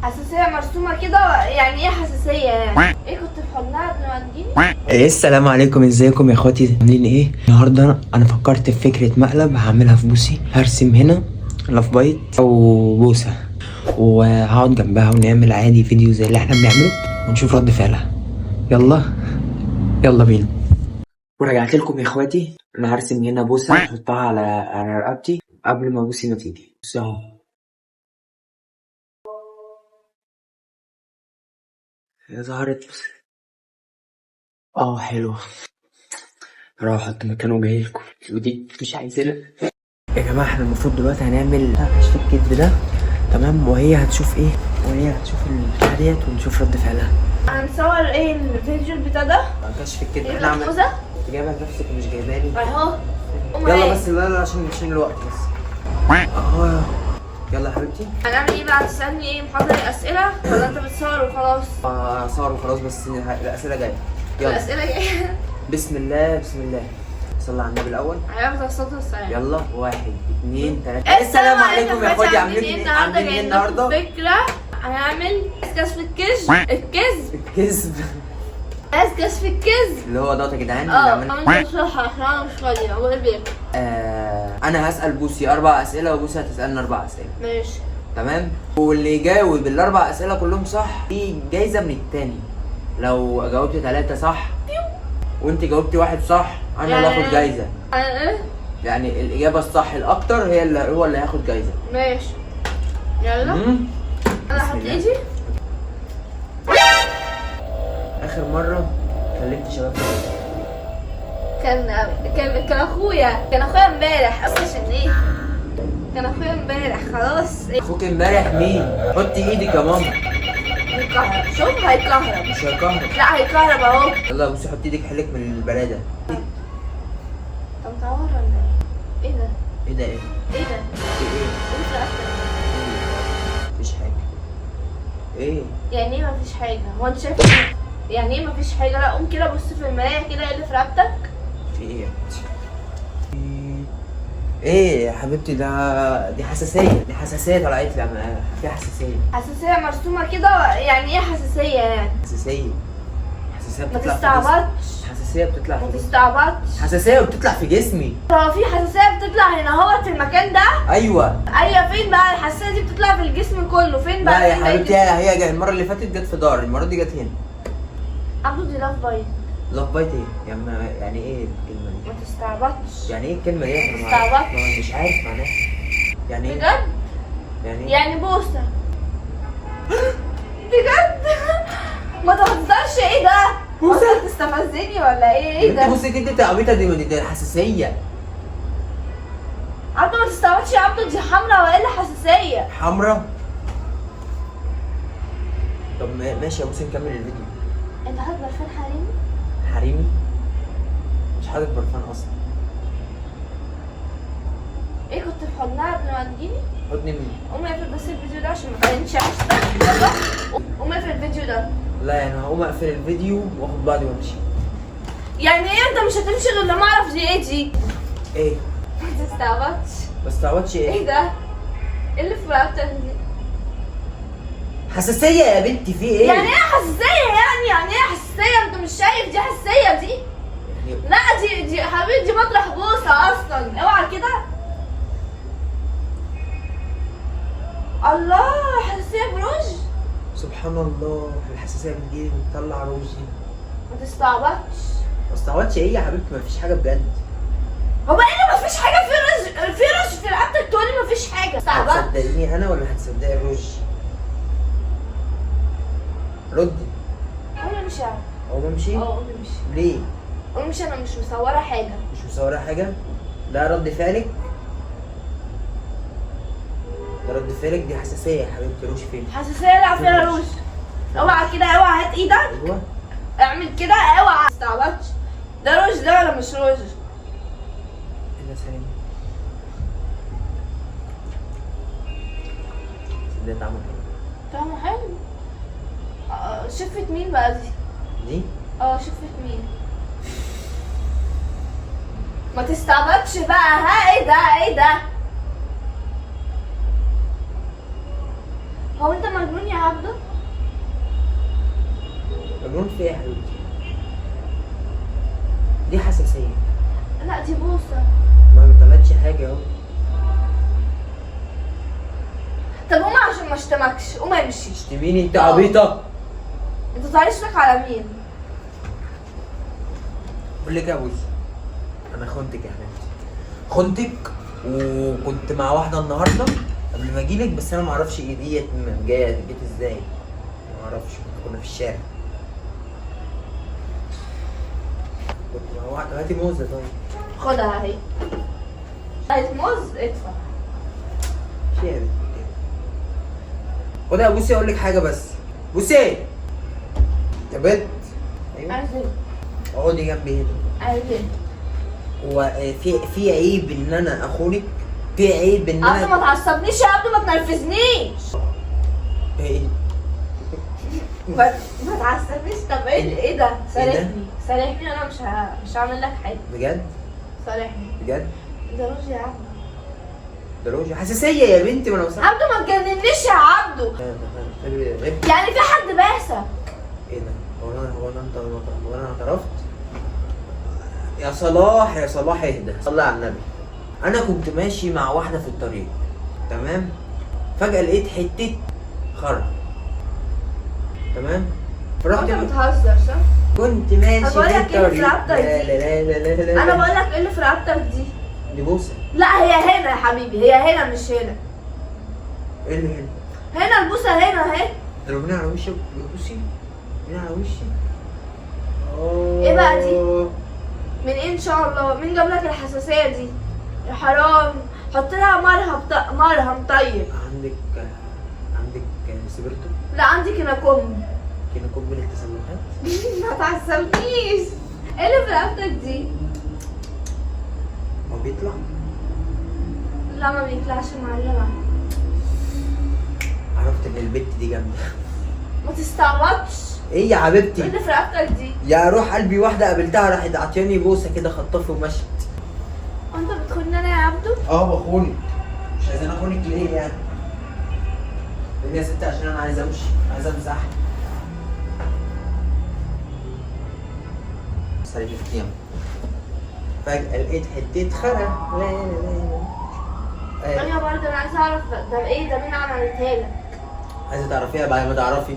حساسية مرسومة كده، يعني ايه حساسية يعني؟ ايه كنت في حضنها قبل ما تجيني؟ ايه السلام عليكم، ازيكم يا اخواتي؟ عاملين ايه؟ النهارده انا فكرت في فكره مقلب هعملها في بوسي. هرسم هنا لاف بايت او بوسه، وهقعد جنبها ونعمل عادي فيديو زي اللي احنا بنعمله ونشوف رد فعلها. يلا يلا بينا. ورجعت لكم يا اخواتي. انا هرسم هنا بوسه احطها على رقبتي قبل ما بوسي ما تيجي. بصوا اهو. هي ظهرت بس. حلو. هروح احط مكانه وجاي لكم، ودي مش عايزينها يا جماعه. احنا المفروض دلوقتي هنعمل كشف الكذب ده، تمام؟ وهي هتشوف ايه؟ وهي هتشوف البتاع ديت ونشوف رد فعلها. هنصور ايه الفيديو البتاع ده؟ كشف الكذب ايه احنا عملنا. محفوظة؟ انت جايبها لنفسك ومش جايباني. اهو. يلا بس لا عشان الوقت بس. اهو. يلا يا حبيبتي. هنعمل ايه بقى؟ هتسألني ايه؟ محضر الأسئلة ولا انت بتصور وخلاص؟ صور وخلاص، بس الاسئله جايه. يلا. الأسئلة جايه. بسم الله بسم الله. صلى على النبي الاول. عليه الصلاة والسلام. يلا 1 2 3. السلام عليكم يا اخواتي، عاملين ايه النهارده؟ فكرة هنعمل كشف الكذب. الكذب كشف الكذب اللي هو دوت يا جدعان. انت بصراحة عشان انا مش فاضية اقول بيك. انا هسأل بوسي 4 اسئله وبوسي هتسألني 4 اسئله. ماشي تمام. واللي يجاوب ال4 اسئله كلهم صح في جايزه من التاني. لو جاوبت 3 صح وانت جاوبتي 1 صح انا اللي هاخد جايزه. ايه؟ يعني الاجابه الصح الاكتر هو اللي هياخد جايزه. ماشي. يلا. انا هحط ايدي. اخر مره كلمت شباب كان اخويا امبارح اصلا. عشان ايه؟ كان اخويا امبارح خلاص. اخوك امبارح مين؟ حطي ايدك يا ماما. هيكهرب. شوف هيكهرب. مش هيكهرب. لا هيكهرب اهو. يلا بصي حطي ايدك حلك من البلاده. طب تعور ولا ايه؟ ايه ده؟ ايه ده؟ ايه ده؟ في ايه؟ ايه في رقبتك؟ مفيش حاجه. ايه يعني ايه مفيش حاجه؟ هو انت شايف إيه؟ يعني ايه مفيش حاجه؟ لا قوم كده بص في المرايه كده. ايه اللي في رقبتك؟ في ايه يا بنتي؟ ايه يا حبيبتي؟ دي حساسيه طلعت لي. في حساسيه مرسومه كده، يعني ايه حساسيه يعني؟ حساسيه ما بتطلع تستعبطش. حساسيه بتطلع ما في جسمي. تستعبطش. حساسيه بتطلع في جسمي. هو في حساسيه بتطلع هنا اهوت في المكان ده؟ ايوه. ايوه فين بقى الحساسيه دي؟ بتطلع في الجسم كله. فين بقى؟ لا يا فين حبيبتي، بقى؟ هي جت المره اللي فاتت جت في ضهري، المره دي جت هنا. عبدو دي لاف بايت. لاف بايت ايه؟ يعني ايه الكلمه دي؟ ما تستعبطش. يعني ايه الكلمه دي؟ انا استعبطت. مش عارف معناها. يعني ايه؟ بجد؟ يعني ايه؟ يعني بوسه. بجد؟ ما تهزرش. ايه ده؟ بوسة؟ انت بتستفزني ولا ايه؟ ايه ده؟ بصي انت عبيطه. دي حساسيه. عبدو ما تستعبطش يا عبدو، دي حمرا والا حساسيه. حمرا. طب ماشي يا بوسي نكمل الفيديو. انت حاطط برفان حريمي؟ حريمي؟ مش حاطط برفان اصلا. ايه كنت في حضنها قبل ما تجيني؟ حضني مين؟ قوم اقفل بس الفيديو ده عشان ما تبينش يلا قوم اقفل الفيديو ده. لا يعني هقوم اقفل الفيديو واخد بعضي وامشي. يعني ايه انت مش هتمشي غير لما اعرف دي ايه دي؟ ايه؟ ما تستعبطش. بس تعودش ايه؟ ايه ده؟ ايه اللي في رقبتك دي؟ حساسيه يا بنتي، في ايه؟ يعني ايه حساسيه يعني ايه حساسيه؟ انت مش شايف دي حساسيه دي؟ يعني لا دي يا حبيبي دي مطرح بوسه اصلا. اوعى كده. الله، حساسيه بروج. سبحان الله، الحساسيه بتجيلي بتطلع روجي. ما تستعبطش. بس تعودش ايه يا حبيبتي؟ مفيش حاجه بجد. هو ايه اللي مفيش حاجه؟ في رش في رقبتك تقولي مفيش حاجه؟ استعبطت. هتصدقيني انا ولا هتصدقي الروج؟ ردي. قوم امشي. هو بمشي؟ قوم امشي. ليه؟ قوم امشي، انا مش مصوره حاجه. مش مصوره حاجه؟ ده رد فعلك؟ ده رد فعلك؟ دي حساسيه يا حبيبتي. روج فين؟ حساسيه لا فيها روج. اوعى كده، اوعى. هات ايدك. ايوه. اعمل كده. اوعى. ما تستعبطش. ده روج ده ولا مش روج؟ ايه ده ثانيه؟ ده طعمه حلو. طعمه حلو. شفت مين بقى دي؟ دي؟ شفت مين؟ ما تستعبطش بقى. ها ايه ده؟ ايه ده؟ هو انت مجنون يا عبده؟ مجنون في ايه يا حبيبتي؟ دي حساسية. لا دي بوسه. ما طلعتش حاجة اهو. طب قوم عشان ما اشتمكش، قوم امشي. تشتميني انت عبيطة؟ انت تعرفش لك على مين؟ بقول لك يا ابوي، انا خنتك يا حبيبتي، خنتك وكنت مع واحدة النهاردة قبل ما اجيلك، بس انا معرفش ايه ديت جاية جيت ازاي، معرفش، كنا في الشارع. كنت مع واحدة. هاتي موزة طيب. خدها اهي. عايز موز ادفع. في ايه يا بنت؟ خدها يا بوسي، اقول لك حاجة بس. بوسي يا بنت. ايوه عايز ايه؟ اقعدي جنبي هنا. عايز ايه؟ هو في عيب ان انا اخونك؟ في عيب ان عبده ما انا تعصبنيش يا عبده، ما تنرفزنيش. ايه؟ ما تعصبنيش. طب ايه ده؟ ده؟ سامحني سامحني، انا مش هعمل لك حاجه. بجد؟ سامحني. بجد؟ ده روج يا عبده. ده روجي حساسية يا بنتي، ما انا بصراحة. عبده ما تجننيش يا عبده. يعني في حد باسك؟ ايه ده؟ هو انا اعترفت؟ يا صلاح يا صلاح اهدى، صلي على النبي. انا كنت ماشي مع واحدة في الطريق، تمام؟ فجأة لقيت حتة خرا، تمام؟ فرحت انت بتهزر صح؟ كنت ماشي طب بقول في لك ايه اللي في الطريق. رقبتك لا دي؟ لا لا لا لا لا. انا بقول لك ايه اللي في رقبتك دي؟ دي بوسة. لا هي هنا يا حبيبي، هي هنا مش هنا. ايه اللي هنا؟ هنا البوسه هنا اهي. ضربني على وشي بوسي؟ مين على وشي؟ ايه بقى دي؟ من ايه ان شاء الله؟ مين جاب لك الحساسيه دي؟ يا حرام، حط لها مرهم طيب. عندك سبرتو؟ لا عندي كيناكوم. كيناكوم للتسلخات؟ ما تعصبنيش. ايه اللي في رقبتك دي؟ هو بيطلع؟ لا ما بيطلعش معلمه. عرفت ان البت دي جامده. ما تستعبطش. ايه يا ايه حبيبتي؟ اللي في رقبتك دي؟ يا روح قلبي، واحده قابلتها راحت عطياني بوسه كده خطافه ومشت. وانت بتخوني انا يا عبدو؟ بخونك. مش عايزين اخونك ليه يعني؟ ليه يا ستي؟ عشان انا عايز امشي، عايز امزح. سالي في القيام. فجأة لقيت حتة خرا. لا لا لا. ايوه برضه انا عايزه اعرف ده ايه، ده مين عملتها لك؟ عايزة تعرفيها بعد ما تعرفي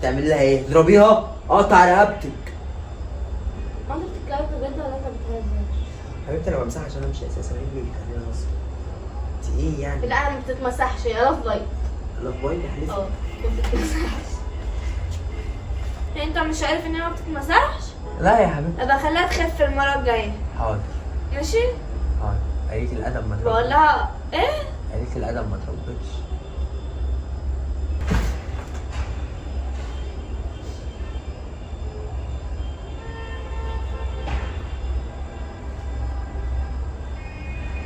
تعملي لها ايه؟ اضربيها، اقطع رقبتك. انت بتتكلم بجد ولا انت بتهزر؟ حبيبتي انا بمسحها عشان امشي اساسا، رجلي بتخليني اصلا. انت ايه يعني؟ لا انا ما بتتمسحش يا لاف لايت. لاف باي تحلفي؟ اه ما بتتمسحش. انت مش عارف ان هي ما بتتمسحش؟ لا يا حبيبتي. ابقى خليها تخف المره الجايه. حاضر ماشي؟ حاضر. قليلة الادب ما بقول تربيش. لها ايه؟ قليلة الادب ما تربيش.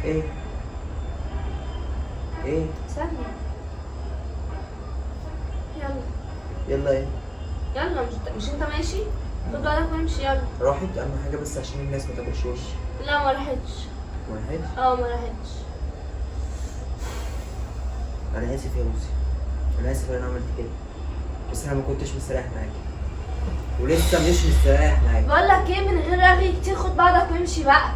ايه؟ ايه؟ ثانيه. يلا يلا ايه؟ يلا مش انت ماشي؟ خد بالك وامشي يلا. راحت اهم حاجة بس عشان الناس ما تاكلش وشي. لا ما راحتش. ما راحتش؟ اه ما راحتش. انا اسف يا بوسي، انا اسف ان انا عملت كده، بس انا ما كنتش مستريح معاكي ولسه مش مستريح معاكي. بقول لك ايه، من غير رغي كتير خد بعضك وامشي بقى.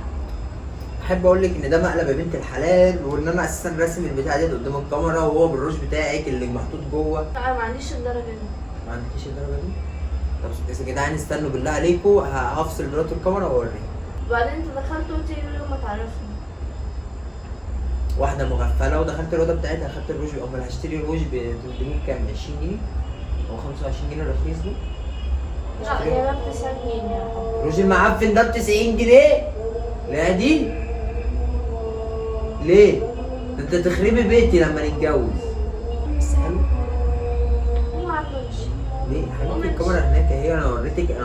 احب اقول لك ان ده مقلب يا بنت الحلال، وان انا اساسا راسم البتاع دي قدام الكاميرا وهو بالروج بتاعك اللي محطوط جوه. لا انا ما عنديش الدرجه دي. ما عندكيش الدرجه دي؟ طب يا جدعان استنوا بالله عليكم، هفصل دلوقتي الكاميرا واوريك. وبعدين انت دخلت قلت لي يوم ما تعرفني. واحده مغفله ودخلت الاوضه بتاعتها، اخدت الروج. امال هشتري الروج ب 300 كام؟ 20 جنيه او 25 جنيه الرخيص ده؟ لا هي بقى ب 90 جنيه يا حبيبي. الروج المعفن ده ب 90 جنيه؟ لا دي ليه؟ ده انت تخربي بيتي لما نتجوز. بس حلو. ايوه عارفه امشي. ليه؟ حبيبتي الكاميرا هناك اهي، انا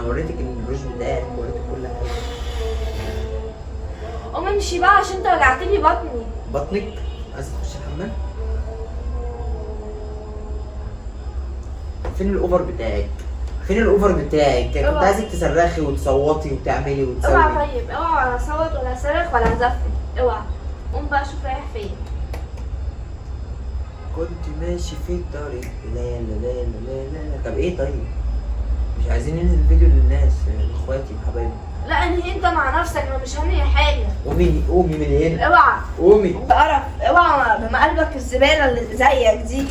وريتك ان الروج بتاعك، وريتك كل حاجه. قوم امشي بقى عشان انت وجعتلي بطني. بطنك؟ عايزه تخش الحمام؟ فين الاوفر بتاعك؟ فين الاوفر بتاعك؟ كنت اوعى. عايزك تصرخي وتصوتي وتعملي وتسوي. اوعى طيب، اوعى ولا اصوت ولا اصرخ ولا هزفت، اوعى. قوم بقى شوف رايح فين. كنت ماشي في الطريق لا لا لا لا لا لا. طب ايه طيب؟ مش عايزين ننهي الفيديو للناس لاخواتي وحبايبي. لا انهي انت مع نفسك، انا مش هنهي حاجه. قومي من هنا. اوعى قومي. قرف، اوعى بمقلبك الزباله اللي زيك دي.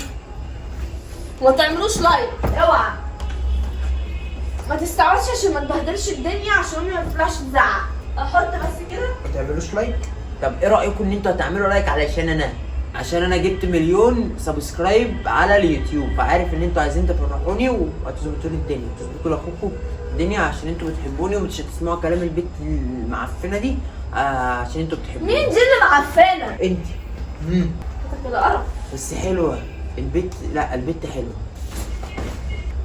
وما تعملوش لايك، اوعى. ما تستعوذش عشان ما تبهدلش الدنيا، عشان ما يطلعش تزعق. احط بس كده. ما تعملوش لايك. طب ايه رايكم ان انتوا هتعملوا لايك عشان انا جبت 1,000,000 سبسكرايب على اليوتيوب، فعارف ان انتوا عايزين تفرحوني وهتظبطوا لي الدنيا، تظبطوا لاخوكم الدنيا عشان انتوا بتحبوني ومش هتسمعوا كلام البت المعفنه دي عشان انتوا بتحبوني. مين دي اللي معفنه؟ انت. انت كده قرف. بس حلوه البت. لا البت حلوه.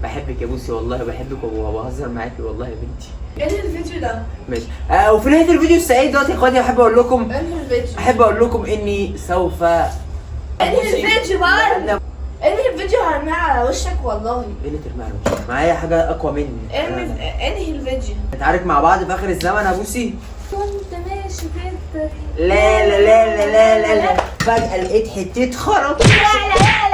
بحبك يا بوسي والله، بحبك وبهزر معاكي والله يا بنتي. انهي الفيديو ده. ماشي. وفي نهايه الفيديو السعيد دوت يا اخواتي احب اقول لكم اني سوف انهي الفيديو بقى. انهي الفيديو هرميها على وشك والله. ايه اللي ترمي على وشك؟ معايا حاجه اقوى مني. انهي الفيديو. نتعارك مع بعض في اخر الزمن يا بوسي. كنت ماشي في الطريق لا لا لا لا لا لا. فجأة لقيت حتة خرط. لا لا لا